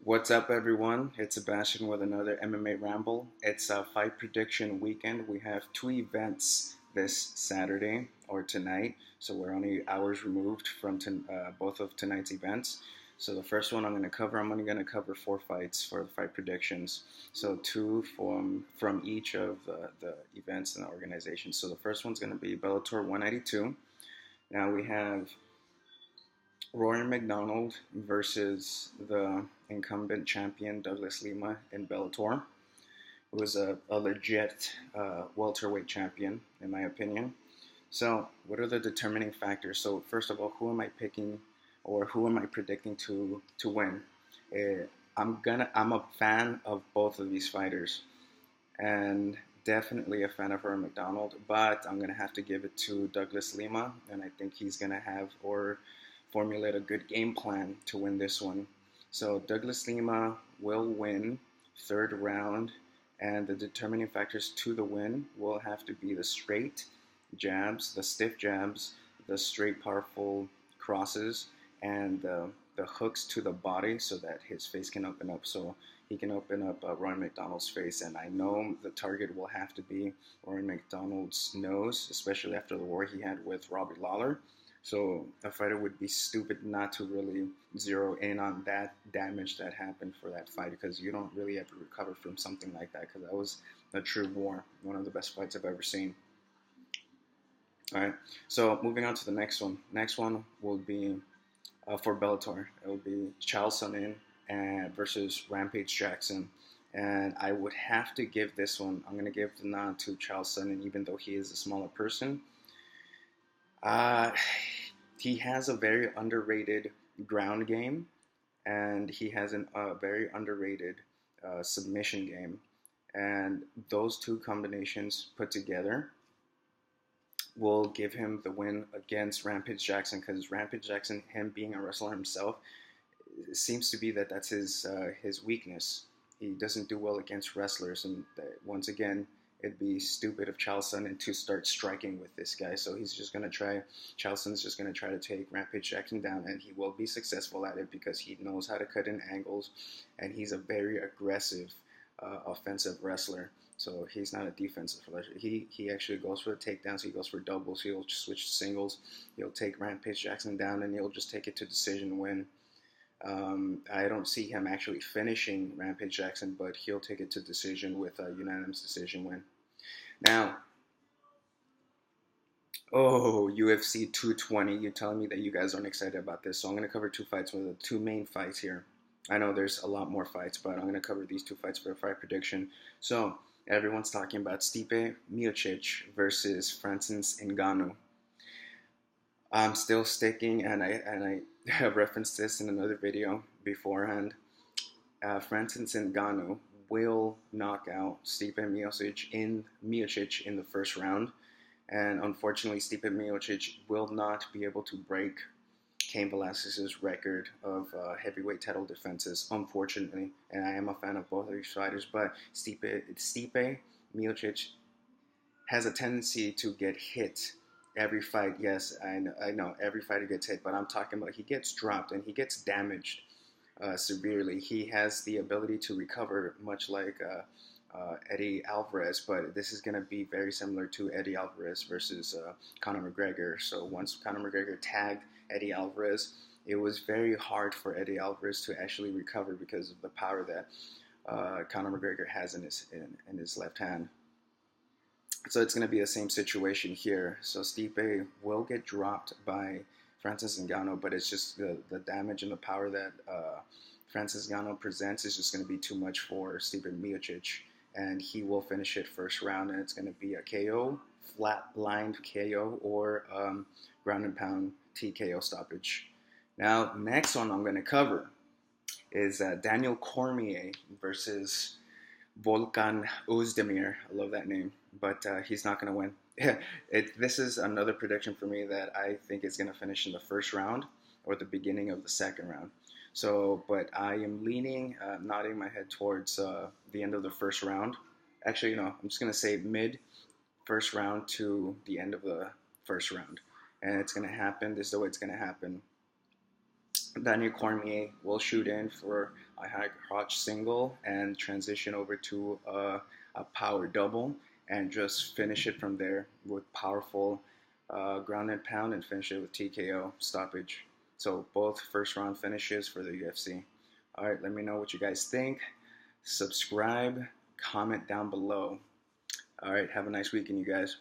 What's up, everyone? It's Sebastian with another MMA Ramble. It's a fight prediction weekend. We have two events this Saturday or tonight, so we're only hours removed from both of tonight's events. So the first one I'm only going to cover four fights for the fight predictions. So two from each of the events and the organizations. So the first one's going to be Bellator 192. Now we have Rory Macdonald versus the incumbent champion Douglas Lima in Bellator, who was a legit welterweight champion, in my opinion. So, what are the determining factors? So, first of all, who am I picking, or who am I predicting to win? I'm a fan of both of these fighters, and definitely a fan of Rory Macdonald. But I'm gonna have to give it to Douglas Lima, and I think he's gonna have or formulate a good game plan to win this one. So Douglas Lima will win third round, and the determining factors to the win will have to be the straight jabs, the stiff jabs, the straight powerful crosses, and the hooks to the body so that his face can open up. So he can open up Rory Macdonald's face, and I know the target will have to be Rory Macdonald's nose, especially after the war he had with Robbie Lawler. So a fighter would be stupid not to really zero in on that damage that happened for that fight, because you don't really have to recover from something like that, because that was a true war, one of the best fights I've ever seen. All right, so moving on to the next one. Next one will be for Bellator. It will be Chael Sonnen versus Rampage Jackson. And I would have to give this one, I'm going to give the nod to Chael Sonnen, even though he is a smaller person. He has a very underrated ground game, and he has a very underrated submission game. And those two combinations put together will give him the win against Rampage Jackson, because Rampage Jackson, him being a wrestler himself, it seems to be that's his weakness. He doesn't do well against wrestlers, and once again, it'd be stupid of Chael Sonnen to start striking with this guy. So he's just going to try, Chael Sonnen's just going to try to take Rampage Jackson down, and he will be successful at it because he knows how to cut in angles, and he's a very aggressive offensive wrestler. So he's not a defensive wrestler. He actually goes for the takedowns. He goes for doubles. He'll switch to singles. He'll take Rampage Jackson down, and he'll just take it to decision win. I don't see him actually finishing Rampage Jackson, but he'll take it to decision with a unanimous decision win. Now, UFC 220, you're telling me that you guys aren't excited about this, so I'm going to cover two fights, with the two main fights here. I know there's a lot more fights, but I'm going to cover these two fights for a fight prediction. So, everyone's talking about Stipe Miocic versus Francis Ngannou. I'm still sticking, and I have referenced this in another video beforehand. Francis Ngannou will knock out Stipe Miocic in the first round, and unfortunately, Stipe Miocic will not be able to break Cain Velasquez's record of heavyweight title defenses, unfortunately. And I am a fan of both of these fighters, but Stipe Miocic has a tendency to get hit every fight. Yes, I know every fighter gets hit, but I'm talking about he gets dropped and he gets damaged severely. He has the ability to recover, much like Eddie Alvarez, but this is going to be very similar to Eddie Alvarez versus Conor McGregor. So once Conor McGregor tagged Eddie Alvarez, it was very hard for Eddie Alvarez to actually recover because of the power that Conor McGregor has in his left hand. So it's going to be the same situation here. So Stipe will get dropped by Francis Ngannou, but it's just the damage and the power that Francis Ngannou presents is just going to be too much for Stipe Miocic, and he will finish it first round, and it's going to be a KO, flat-lined KO, or ground and pound TKO stoppage. Now, next one I'm going to cover is Daniel Cormier versus Volkan Oezdemir. I love that name, but he's not going to win. This is another prediction for me that I think is going to finish in the first round or the beginning of the second round. So, but I am leaning, nodding my head towards the end of the first round. Actually, I'm just going to say mid first round to the end of the first round. And it's going to happen. This is the way it's going to happen. Daniel Cormier will shoot in for a high crotch single and transition over to a power double and just finish it from there with powerful ground and pound and finish it with TKO stoppage. So both first round finishes for the UFC. All right, let me know what you guys think. Subscribe, comment down below. All right, have a nice weekend, you guys.